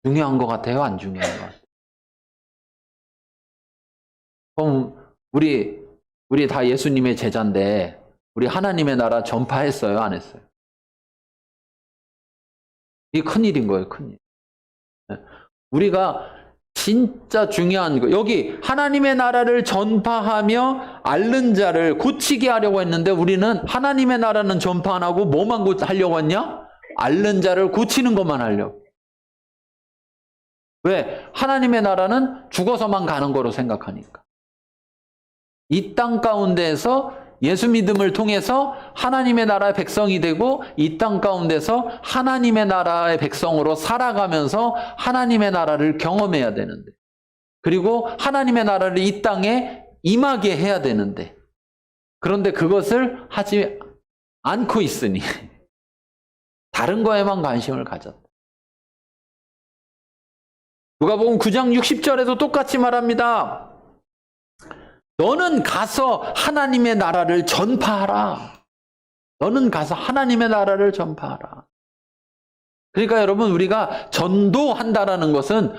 중요한 것 같아요? 안 중요한 것 같아요? 그럼 우리 다 예수님의 제자인데 우리 하나님의 나라 전파했어요? 안 했어요? 이게 큰일인 거예요. 큰일. 우리가 진짜 중요한 거, 여기 하나님의 나라를 전파하며 앓는 자를 고치게 하려고 했는데 우리는 하나님의 나라는 전파 안 하고 뭐만 하려고 했냐? 앓는 자를 고치는 것만 하려고. 왜? 하나님의 나라는 죽어서만 가는 거로 생각하니까. 이 땅 가운데에서 예수 믿음을 통해서 하나님의 나라의 백성이 되고 이 땅 가운데서 하나님의 나라의 백성으로 살아가면서 하나님의 나라를 경험해야 되는데, 그리고 하나님의 나라를 이 땅에 임하게 해야 되는데, 그런데 그것을 하지 않고 있으니 다른 거에만 관심을 가졌다. 누가복음 9장 60절에도 똑같이 말합니다. 너는 가서 하나님의 나라를 전파하라. 너는 가서 하나님의 나라를 전파하라. 그러니까 여러분, 우리가 전도한다라는 것은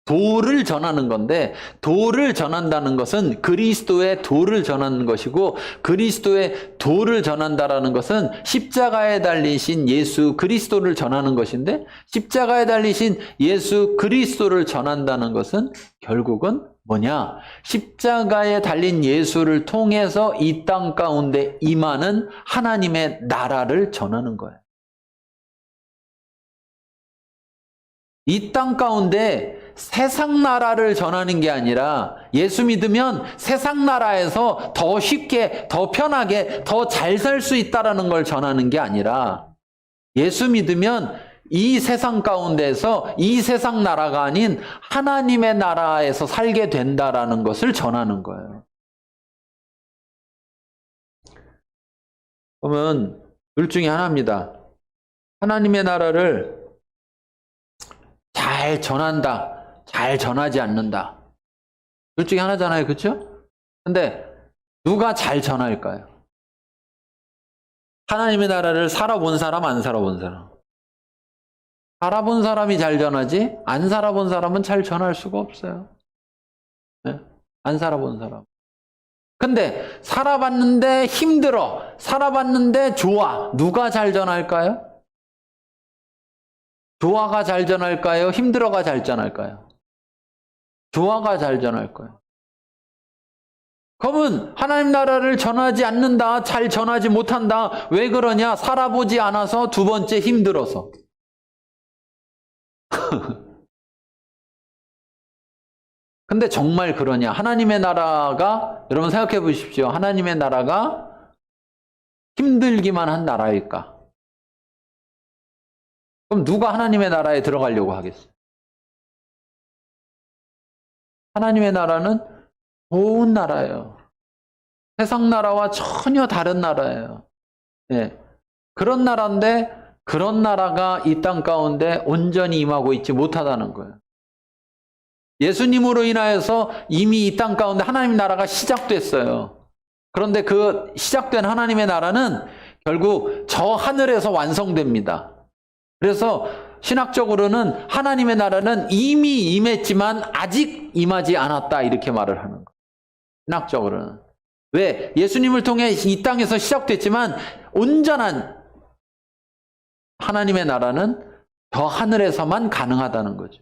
도를 전하는 건데, 도를 전한다는 것은 그리스도의 도를 전하는 것이고, 그리스도의 도를 전한다라는 것은 십자가에 달리신 예수 그리스도를 전하는 것인데, 십자가에 달리신 예수 그리스도를 전한다는 것은 결국은 뭐냐? 십자가에 달린 예수를 통해서 이 땅 가운데 임하는 하나님의 나라를 전하는 거예요. 이 땅 가운데 세상 나라를 전하는 게 아니라, 예수 믿으면 세상 나라에서 더 쉽게, 더 편하게, 더 잘 살 수 있다라는 걸 전하는 게 아니라, 예수 믿으면 이 세상 가운데서 이 세상 나라가 아닌 하나님의 나라에서 살게 된다라는 것을 전하는 거예요. 그러면 둘 중에 하나입니다. 하나님의 나라를 잘 전한다, 잘 전하지 않는다. 둘 중에 하나잖아요. 그렇죠? 근데 누가 잘 전할까요? 하나님의 나라를 살아본 사람, 안 살아본 사람? 살아본 사람이 잘 전하지, 안 살아본 사람은 잘 전할 수가 없어요. 네? 안 살아본 사람. 근데 살아봤는데 힘들어, 살아봤는데 좋아. 누가 잘 전할까요? 좋아가 잘 전할까요? 힘들어가 잘 전할까요? 좋아가 잘 전할 거예요. 그러면 하나님 나라를 전하지 않는다, 잘 전하지 못한다. 왜 그러냐? 살아보지 않아서, 두 번째 힘들어서. 근데 정말 그러냐? 하나님의 나라가, 여러분 생각해 보십시오. 하나님의 나라가 힘들기만 한 나라일까? 그럼 누가 하나님의 나라에 들어가려고 하겠어요? 하나님의 나라는 좋은 나라예요. 세상 나라와 전혀 다른 나라예요. 네. 그런 나라인데, 그런 나라가 이 땅 가운데 온전히 임하고 있지 못하다는 거예요. 예수님으로 인하여서 이미 이 땅 가운데 하나님 나라가 시작됐어요. 그런데 그 시작된 하나님의 나라는 결국 저 하늘에서 완성됩니다. 그래서 신학적으로는 하나님의 나라는 이미 임했지만 아직 임하지 않았다, 이렇게 말을 하는 거예요. 신학적으로는. 왜? 예수님을 통해 이 땅에서 시작됐지만 온전한 하나님의 나라는 저 하늘에서만 가능하다는 거죠.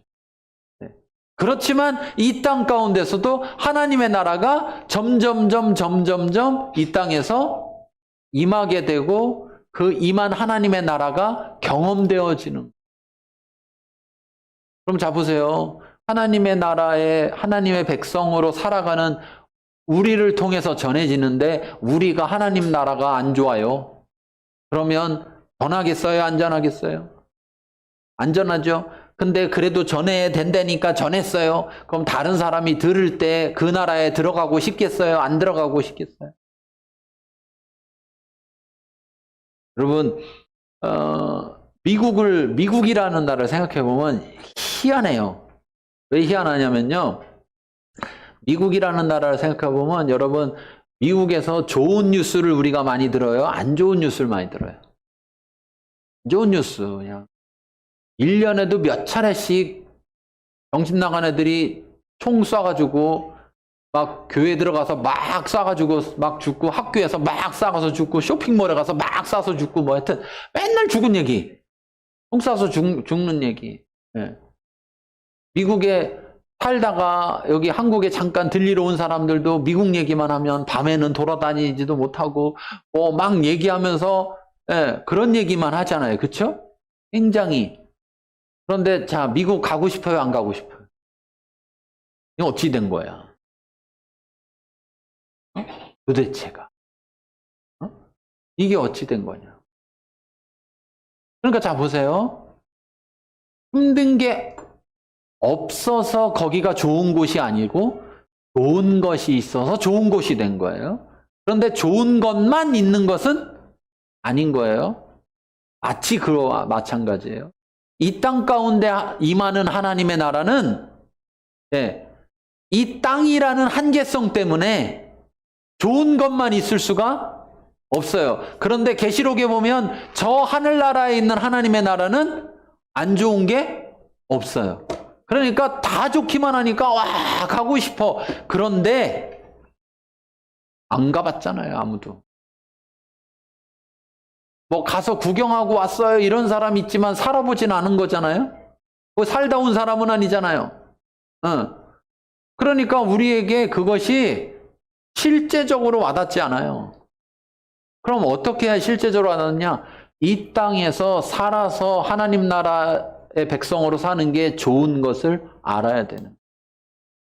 그렇지만 이 땅 가운데서도 하나님의 나라가 점점점 이 땅에서 임하게 되고, 그 임한 하나님의 나라가 경험되어지는. 그럼 자 보세요. 하나님의 나라에 하나님의 백성으로 살아가는 우리를 통해서 전해지는데, 우리가 하나님 나라가 안 좋아요. 그러면 전하겠어요? 안 전하겠어요? 안 전하죠. 근데 그래도 전해야 된다니까 전했어요. 그럼 다른 사람이 들을 때 그 나라에 들어가고 싶겠어요? 안 들어가고 싶겠어요? 여러분, 미국이라는 나라를 생각해 보면 희한해요. 왜 희한하냐면요. 미국이라는 나라를 생각해 보면, 여러분, 미국에서 좋은 뉴스를 우리가 많이 들어요? 안 좋은 뉴스를 많이 들어요? 안 좋은 뉴스, 그냥 1년에도 몇 차례씩 정신 나간 애들이 총 쏴가지고 막 교회 들어가서 막 쏴가지고 막 죽고, 학교에서 막 쏴가서 죽고, 쇼핑몰에 가서 막 쏴서 죽고, 뭐 하여튼 맨날 죽은 얘기. 총 쏴서 죽는 얘기. 예. 미국에 살다가 여기 한국에 잠깐 들리러 온 사람들도 미국 얘기만 하면 밤에는 돌아다니지도 못하고 뭐 막 얘기하면서, 예, 그런 얘기만 하잖아요. 그쵸? 굉장히. 그런데 자, 미국 가고 싶어요? 안 가고 싶어요? 이거 어찌 된 거야? 도대체가. 이게 어찌 된 거냐? 그러니까 자, 보세요. 힘든 게 없어서 거기가 좋은 곳이 아니고 좋은 것이 있어서 좋은 곳이 된 거예요. 그런데 좋은 것만 있는 것은 아닌 거예요. 마치 그와 마찬가지예요. 이 땅 가운데 임하는 하나님의 나라는, 네, 이 땅이라는 한계성 때문에 좋은 것만 있을 수가 없어요. 그런데 계시록에 보면 저 하늘나라에 있는 하나님의 나라는 안 좋은 게 없어요. 그러니까 다 좋기만 하니까 와, 가고 싶어. 그런데 안 가봤잖아요, 아무도. 뭐 가서 구경하고 왔어요 이런 사람 있지만 살아보진 않은 거잖아요. 뭐 살다 온 사람은 아니잖아요. 그러니까 우리에게 그것이 실제적으로 와닿지 않아요. 그럼 어떻게 해야 실제적으로 와닿느냐? 이 땅에서 살아서 하나님 나라의 백성으로 사는 게 좋은 것을 알아야 되는.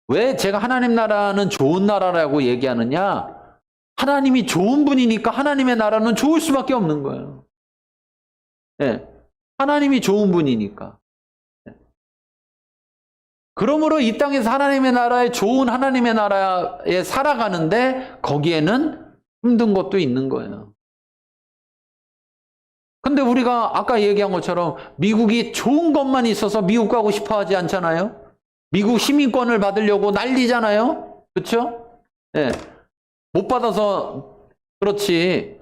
왜 제가 하나님 나라는 좋은 나라라고 얘기하느냐? 하나님이 좋은 분이니까 하나님의 나라는 좋을 수밖에 없는 거예요. 네. 하나님이 좋은 분이니까. 네. 그러므로 이 땅에서 하나님의 나라에 좋은 하나님의 나라에 살아가는데 거기에는 힘든 것도 있는 거예요. 근데 우리가 아까 얘기한 것처럼 미국이 좋은 것만 있어서 미국 가고 싶어 하지 않잖아요. 미국 시민권을 받으려고 난리잖아요. 그렇죠? 네. 못 받아서 그렇지.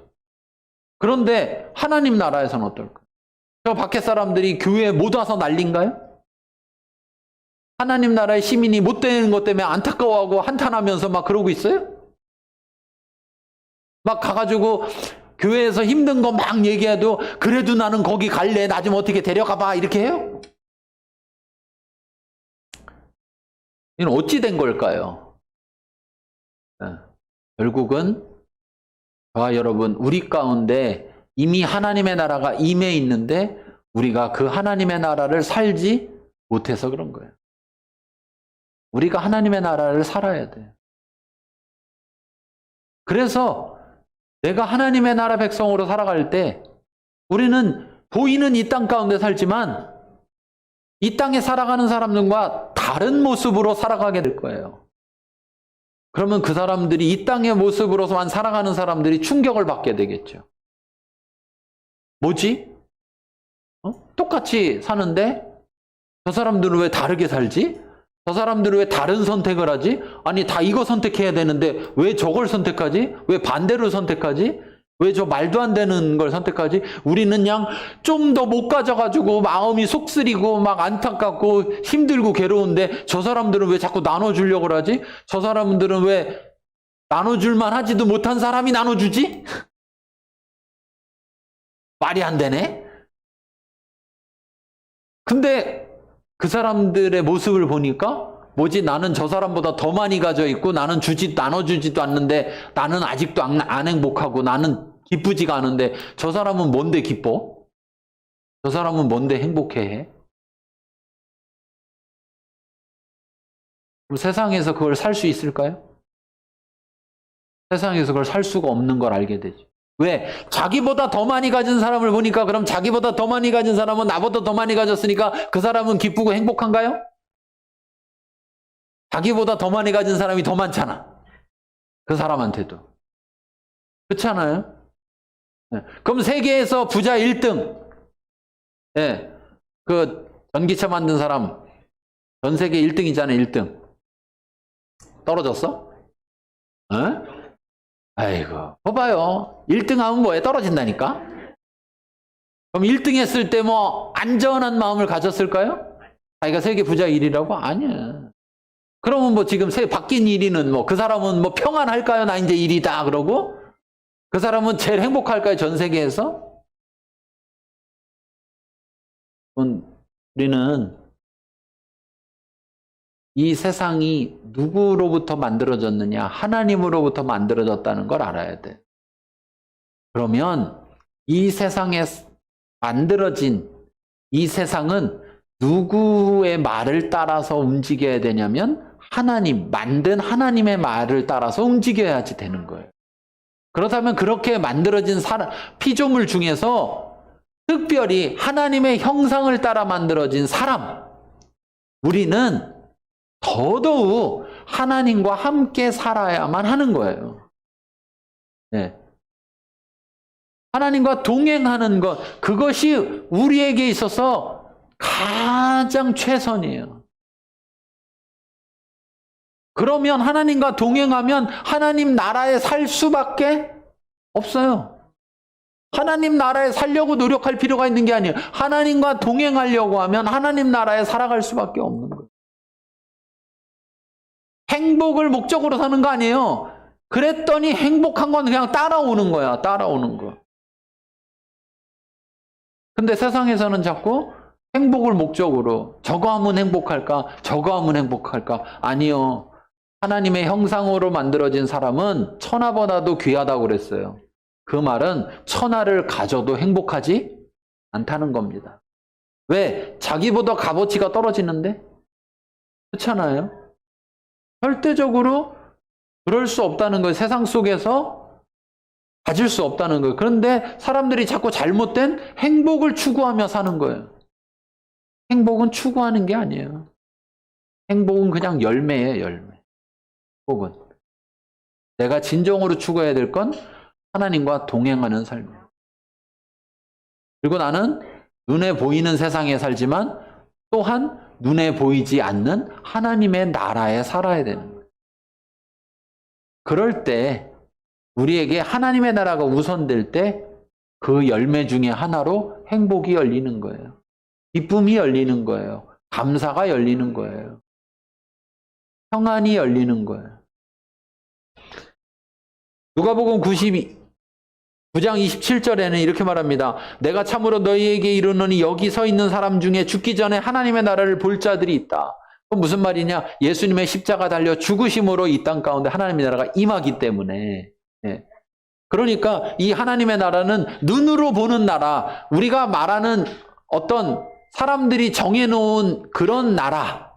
그런데 하나님 나라에서는 어떨까? 저 밖에 사람들이 교회에 못 와서 난린가요? 하나님 나라의 시민이 못 되는 것 때문에 안타까워하고 한탄하면서 막 그러고 있어요? 막 가가지고 교회에서 힘든 거 막 얘기해도 그래도 나는 거기 갈래. 나 좀 어떻게 데려가봐. 이렇게 해요? 이건 어찌 된 걸까요? 결국은 저와 여러분, 우리 가운데 이미 하나님의 나라가 임해 있는데 우리가 그 하나님의 나라를 살지 못해서 그런 거예요. 우리가 하나님의 나라를 살아야 돼요. 그래서 내가 하나님의 나라 백성으로 살아갈 때 우리는 보이는 이 땅 가운데 살지만 이 땅에 살아가는 사람들과 다른 모습으로 살아가게 될 거예요. 그러면 그 사람들이 이 땅의 모습으로만 살아가는 사람들이 충격을 받게 되겠죠. 뭐지? 똑같이 사는데 저 사람들은 왜 다르게 살지? 저 사람들은 왜 다른 선택을 하지? 아니 다 이거 선택해야 되는데 왜 저걸 선택하지? 왜 반대로 선택하지? 왜 저 말도 안 되는 걸 선택하지? 우리는 그냥 좀 더 못 가져가지고 마음이 속쓰리고 막 안타깝고 힘들고 괴로운데 저 사람들은 왜 자꾸 나눠주려고 하지? 저 사람들은 왜 나눠줄만 하지도 못한 사람이 나눠주지? 말이 안 되네? 근데 그 사람들의 모습을 보니까 뭐지? 나는 저 사람보다 더 많이 가져 있고 나는 나눠주지도 않는데 나는 아직도 안 행복하고 나는 기쁘지가 않은데 저 사람은 뭔데 기뻐? 저 사람은 뭔데 행복해? 그럼 세상에서 그걸 살 수 있을까요? 세상에서 그걸 살 수가 없는 걸 알게 되죠. 왜? 자기보다 더 많이 가진 사람을 보니까 그럼 자기보다 더 많이 가진 사람은 나보다 더 많이 가졌으니까 그 사람은 기쁘고 행복한가요? 자기보다 더 많이 가진 사람이 더 많잖아. 그 사람한테도. 그렇잖아요? 네. 그럼 세계에서 부자 1등. 네. 그 전기차 만든 사람 전 세계 1등이잖아요. 1등. 떨어졌어? 네? 아이고, 봐봐요. 1등 하면 뭐에 떨어진다니까? 그럼 1등 했을 때 뭐 안전한 마음을 가졌을까요? 자기가 세계 부자 1위라고? 아니야. 그러면 뭐 지금 바뀐 1위는 뭐 그 사람은 뭐 평안할까요? 나 이제 1위다 그러고? 그 사람은 제일 행복할까요? 전 세계에서? 우리는 이 세상이 누구로부터 만들어졌느냐? 하나님으로부터 만들어졌다는 걸 알아야 돼. 그러면 이 세상에 만들어진 이 세상은 누구의 말을 따라서 움직여야 되냐면 하나님, 만든 하나님의 말을 따라서 움직여야지 되는 거예요. 그렇다면 그렇게 만들어진 피조물 중에서 특별히 하나님의 형상을 따라 만들어진 사람, 우리는 더더욱 하나님과 함께 살아야만 하는 거예요. 네. 하나님과 동행하는 것, 그것이 우리에게 있어서 가장 최선이에요. 그러면 하나님과 동행하면 하나님 나라에 살 수밖에 없어요. 하나님 나라에 살려고 노력할 필요가 있는 게 아니에요. 하나님과 동행하려고 하면 하나님 나라에 살아갈 수밖에 없는 거예요. 행복을 목적으로 사는 거 아니에요. 그랬더니 행복한 건 그냥 따라오는 거야. 따라오는 거. 근데 세상에서는 자꾸 행복을 목적으로 저거 하면 행복할까? 저거 하면 행복할까? 아니요. 하나님의 형상으로 만들어진 사람은 천하보다도 귀하다고 그랬어요. 그 말은 천하를 가져도 행복하지 않다는 겁니다. 왜? 자기보다 값어치가 떨어지는데? 그렇잖아요. 절대적으로 그럴 수 없다는 거예요. 세상 속에서 가질 수 없다는 거예요. 그런데 사람들이 자꾸 잘못된 행복을 추구하며 사는 거예요. 행복은 추구하는 게 아니에요. 행복은 그냥 열매예요, 열매. 혹은 내가 진정으로 추구해야 될 건 하나님과 동행하는 삶이에요. 그리고 나는 눈에 보이는 세상에 살지만 또한 눈에 보이지 않는 하나님의 나라에 살아야 되는 거예요. 그럴 때 우리에게 하나님의 나라가 우선될 때 그 열매 중에 하나로 행복이 열리는 거예요. 기쁨이 열리는 거예요. 감사가 열리는 거예요. 평안이 열리는 거예요. 누가복음 9장 27절에는 이렇게 말합니다. 내가 참으로 너희에게 이르노니 여기 서 있는 사람 중에 죽기 전에 하나님의 나라를 볼 자들이 있다. 그건 무슨 말이냐? 예수님의 십자가 달려 죽으심으로 이 땅 가운데 하나님의 나라가 임하기 때문에. 예. 그러니까 이 하나님의 나라는 눈으로 보는 나라, 우리가 말하는 어떤 사람들이 정해놓은 그런 나라,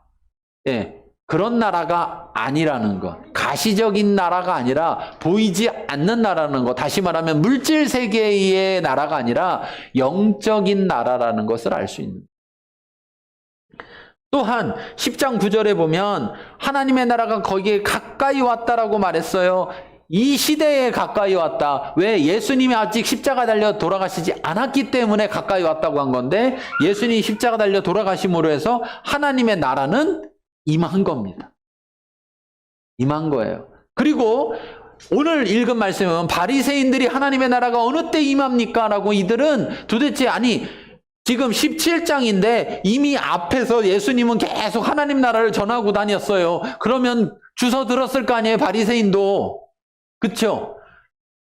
예, 그런 나라가 아니라는 것. 가시적인 나라가 아니라 보이지 않는 나라라는 것. 다시 말하면 물질 세계의 나라가 아니라 영적인 나라라는 것을 알 수 있는 것. 또한 10장 9절에 보면 하나님의 나라가 거기에 가까이 왔다라고 말했어요. 이 시대에 가까이 왔다. 왜? 예수님이 아직 십자가 달려 돌아가시지 않았기 때문에 가까이 왔다고 한 건데, 예수님이 십자가 달려 돌아가심으로 해서 하나님의 나라는 임한 겁니다. 임한 거예요. 그리고 오늘 읽은 말씀은 바리새인들이 하나님의 나라가 어느 때 임합니까? 라고 이들은 도대체 지금 17장인데 이미 앞에서 예수님은 계속 하나님 나라를 전하고 다녔어요. 그러면 주워 들었을 거 아니에요, 바리새인도. 그렇죠?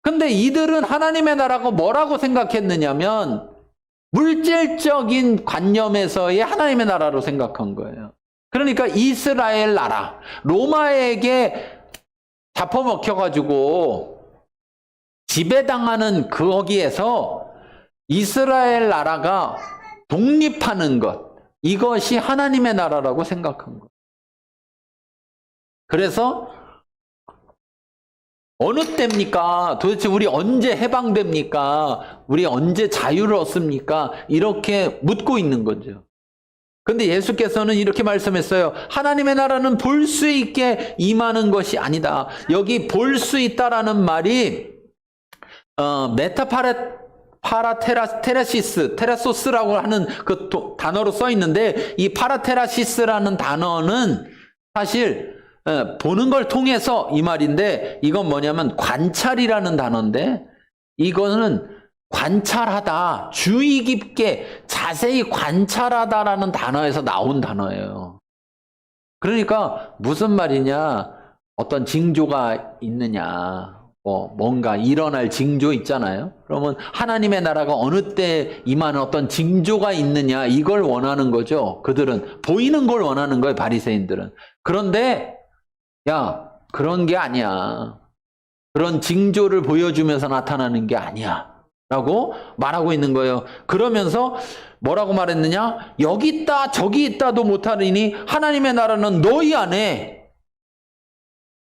근데 이들은 하나님의 나라가 뭐라고 생각했느냐면 물질적인 관념에서의 하나님의 나라로 생각한 거예요. 그러니까 이스라엘 나라, 로마에게 잡혀먹혀가지고 지배당하는 거기에서 이스라엘 나라가 독립하는 것, 이것이 하나님의 나라라고 생각한 거예요. 그래서 어느 때입니까? 도대체 우리 언제 해방됩니까? 우리 언제 자유를 얻습니까? 이렇게 묻고 있는 거죠. 근데 예수께서는 이렇게 말씀했어요. 하나님의 나라는 볼 수 있게 임하는 것이 아니다. 여기 볼 수 있다라는 말이 테라소스라고 하는 그 단어로 써 있는데, 이 파라테라시스라는 단어는 사실 보는 걸 통해서 이 말인데, 이건 뭐냐면 관찰이라는 단어인데, 이거는 관찰하다, 주의 깊게 자세히 관찰하다라는 단어에서 나온 단어예요. 그러니까 무슨 말이냐, 어떤 징조가 있느냐, 뭔가 일어날 징조 있잖아요. 그러면 하나님의 나라가 어느 때 임하는 어떤 징조가 있느냐, 이걸 원하는 거죠. 그들은 보이는 걸 원하는 거예요, 바리새인들은. 그런데 야, 그런 게 아니야. 그런 징조를 보여주면서 나타나는 게 아니야 라고 말하고 있는 거예요. 그러면서 뭐라고 말했느냐, 여기 있다 저기 있다도 못하리니 하나님의 나라는 너희 안에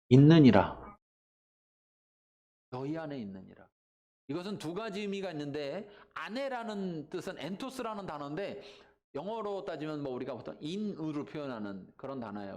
있느니라. 너희 안에 있느니라. 이것은 두 가지 의미가 있는데, 안에라는 뜻은 엔토스라는 단어인데 영어로 따지면 우리가 보통 in으로 표현하는 그런 단어예요.